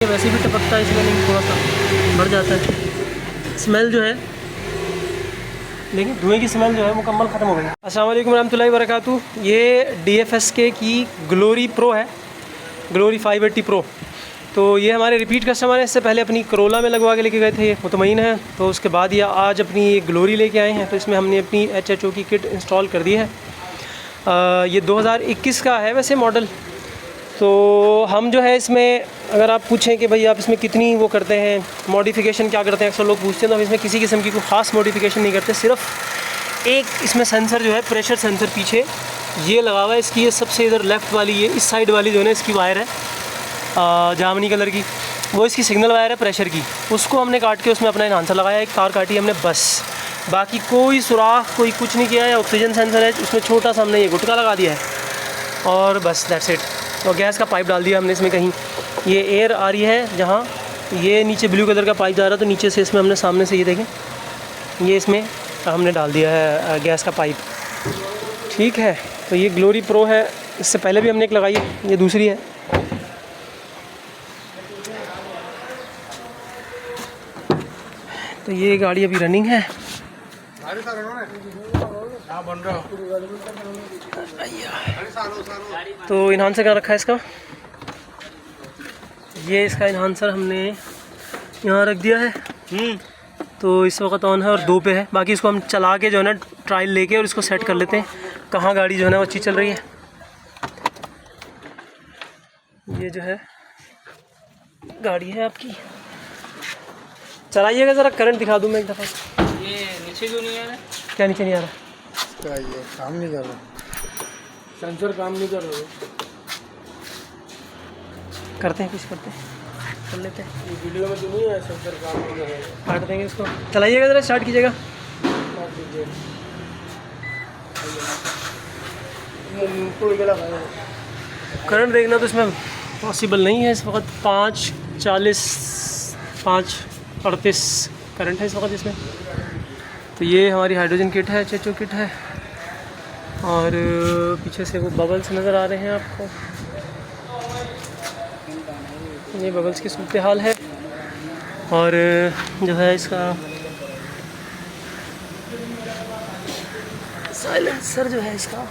वैसे भी टपकता है इसमें, लेकिन थोड़ा सा बढ़ जाता है स्मेल जो है, लेकिन धुएं की स्मेल जो है मुकम्मल ख़त्म हो गई। अस्सलाम वालेकुम रहमतुल्लाहि व बरकातुहू। ये DFSK की ग्लोरी प्रो है, ग्लोरी 580 प्रो। तो ये हमारे रिपीट कस्टमर है, इससे पहले अपनी करोला में लगवा के लेके गए थे, ये मुतमईन है। तो उसके बाद ये आज अपनी ये ग्लोरी लेके आए हैं, तो इसमें हमने अपनी HHO की किट इंस्टॉल कर दी है। ये 2021 का है वैसे मॉडल। तो हम जो है इसमें, अगर आप पूछें कि भाई आप इसमें कितनी वो करते हैं मॉडिफिकेशन, क्या करते हैं, अक्सर लोग पूछते हैं, तो हम इसमें किसी किस्म की कोई ख़ास मॉडिफिकेशन नहीं करते। सिर्फ एक इसमें सेंसर जो है, प्रेशर सेंसर पीछे ये लगा हुआ है। इसकी ये सबसे इधर लेफ़्ट वाली, ये इस साइड वाली जो है ना, इसकी वायर है जामनी कलर की, वो इसकी सिग्नल वायर है प्रेशर की। उसको हमने काट के उसमें अपना एनहांसर लगाया, एक तार काटी हमने बस। बाकी कोई सुराख, कोई कुछ नहीं किया है। ऑक्सीजन सेंसर है उसमें छोटा सा, हमने ये गुटका लगा दिया है और बस दैट्स इट। और गैस का पाइप डाल दिया हमने इसमें, कहीं ये एयर आ रही है जहाँ ये नीचे ब्लू कलर का पाइप जा रहा है, तो नीचे से इसमें हमने सामने से ये देखें, ये इसमें हमने डाल दिया है गैस का पाइप। ठीक है, तो ये ग्लोरी प्रो है। इससे पहले भी हमने एक लगाई है, ये दूसरी है। तो ये गाड़ी अभी रनिंग है। तो इन्हांसर कहाँ रखा है इसका, ये इसका इन्हांसर हमने यहाँ रख दिया है। तो इस वक्त ऑन है और 2 पे है। बाकी इसको हम चला के जो है ना, ट्रायल लेके और इसको सेट कर लेते हैं कहाँ गाड़ी जो है ना वो अच्छी चल रही है। ये जो है गाड़ी है आपकी, चलाइएगा ज़रा, करंट दिखा दूँ मैं एक दफ़ा। ये नीचे क्यों नहीं आ रहा? क्या नीचे नहीं आ रहा? ये काम नहीं कर रहा, सेंसर काम नहीं कर रहा। करते हैं, कुछ करते हैं, कर लेते हैं। ये वीडियो में तो नहीं है सेंसर काम नहीं कर रहा। काट देंगे इसको, चलाइएगा ज़रा, स्टार्ट कीजिएगा। काट दीजिए, कोई गला खाया। करंट देखना तो इसमें पॉसिबल नहीं है इस वक्त। 5:40 5:38 करंट है इस वक्त इसमें। तो ये हमारी हाइड्रोजन किट है, HHO किट है। और पीछे से वो बबल्स नज़र आ रहे हैं आपको, ये बबल्स की सूरत हाल है। और जो है इसका साइलेंसर जो है इसका,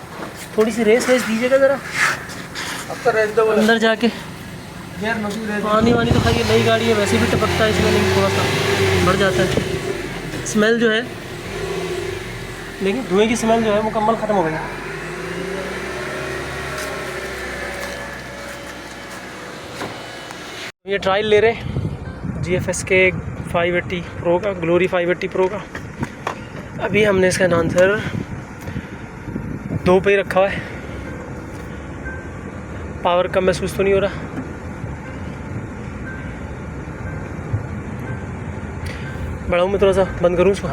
थोड़ी सी रेस दीजिएगा ज़रा अब तो रेस दो अंदर जाके। यार मौजूद है। पानी वानी तो खाइए, नई गाड़ी है, वैसे भी टपकता है इसमें, लेकिन थोड़ा सा बढ़ जाता है स्मेल जो है, लेकिन धुएं की स्मेल जो है मुकम्मल ख़त्म हो गई। ये ट्रायल ले रहे हैं GFSK 580 प्रो का, ग्लोरी 580 प्रो का। अभी हमने इसका आंसर 2 पे ही रखा हुआ है। पावर कम महसूस तो नहीं हो रहा। बढ़ाऊँ मैं थोड़ा सा, बंद करूँ उसको?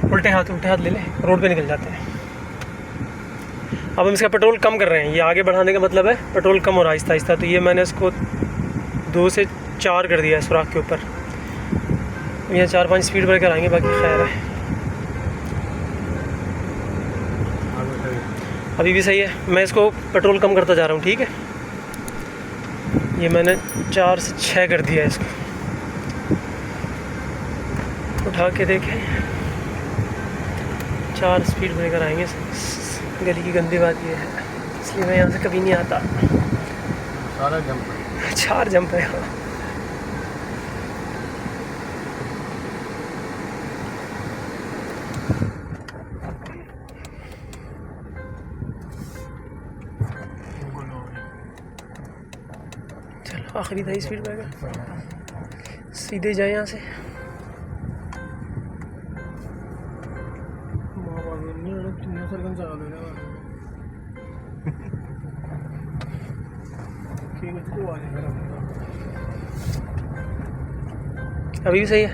उल्टे हाथ ले लें, रोड पे निकल जाते हैं। अब हम इसका पेट्रोल कम कर रहे हैं। ये आगे बढ़ाने का मतलब है पेट्रोल कम हो रहा है आहिस्ता आहिस्ता। तो ये मैंने इसको 2 से 4 कर दिया है सुराख के ऊपर। यहाँ 4-5 स्पीड ब्रेकर आएंगे, बाकी खैर है, अभी भी सही है। मैं इसको पेट्रोल कम करता जा रहा हूँ, ठीक है। ये मैंने 4 से 6 कर दिया है इसको। उठा के देखें, 4 स्पीड ब्रेकर आएंगे। गली की गंदी बात ये है, इसलिए मैं यहाँ से कभी नहीं आता। 4 जंप है। चलो आखिरी था स्पीड ब्रेकर, सीधे जाए यहाँ से। अभी भी सही है,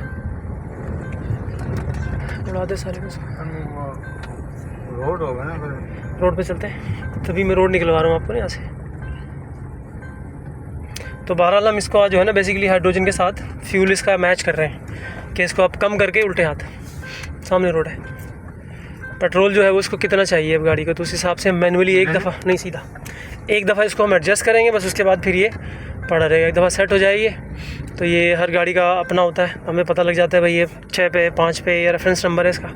उड़ा दे सारे को। रोड होगा ना, रोड पे चलते हैं, तभी मैं रोड निकलवा रहा हूँ आपको यहाँ से। तो बहरहाल हम इसको आज जो है ना, बेसिकली हाइड्रोजन के साथ फ्यूल इसका मैच कर रहे हैं कि इसको आप कम करके उल्टे हाथ, सामने रोड है, पेट्रोल जो है वो इसको कितना चाहिए अब गाड़ी को, तो उस हिसाब से मैनुअली एक दफ़ा नहीं, सीधा एक दफ़ा इसको हम एडजस्ट करेंगे बस। उसके बाद फिर ये पड़ा रहेगा। एक दफ़ा सेट हो जाए ये, तो ये हर गाड़ी का अपना होता है, हमें पता लग जाता है भाई ये 6 पे 5 पे ये रेफरेंस नंबर है इसका।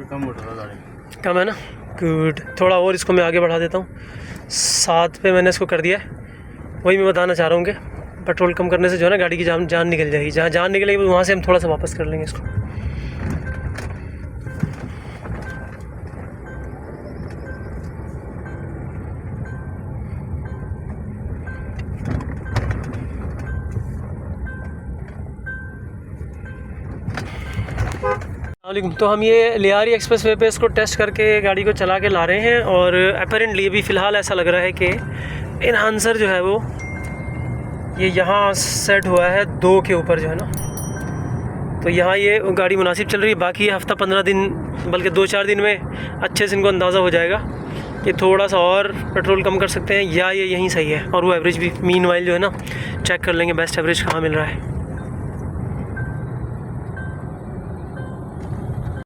कम उठ रहा गाड़ी, कम है ना, गुड। थोड़ा और इसको मैं आगे बढ़ा देता हूँ, 7 पे मैंने इसको कर दिया है। वही मैं बताना चाह रहा हूँ कि पेट्रोल कम करने से जो है ना गाड़ी की जान निकल जाएगी। जहाँ जान निकलेगी वहाँ से हम थोड़ा सा वापस कर लेंगे इसको। वालेकुम। तो हम ये लियारी एक्सप्रेस वे पे इसको टेस्ट करके गाड़ी को चला के ला रहे हैं, और अपेरेंटली अभी फ़िलहाल ऐसा लग रहा है कि इन्हांसर जो है वो ये यहाँ सेट हुआ है 2 के ऊपर जो है ना, तो यहाँ ये गाड़ी मुनासिब चल रही है। बाकी हफ़्ता 15 दिन बल्कि 2-4 दिन में अच्छे से इनको अंदाज़ा हो जाएगा कि थोड़ा सा और पेट्रोल कम कर सकते हैं या ये यहीं सही है। और वो एवरेज भी मीन वाइल जो है ना चेक कर लेंगे बेस्ट एवरेज कहाँ मिल रहा है।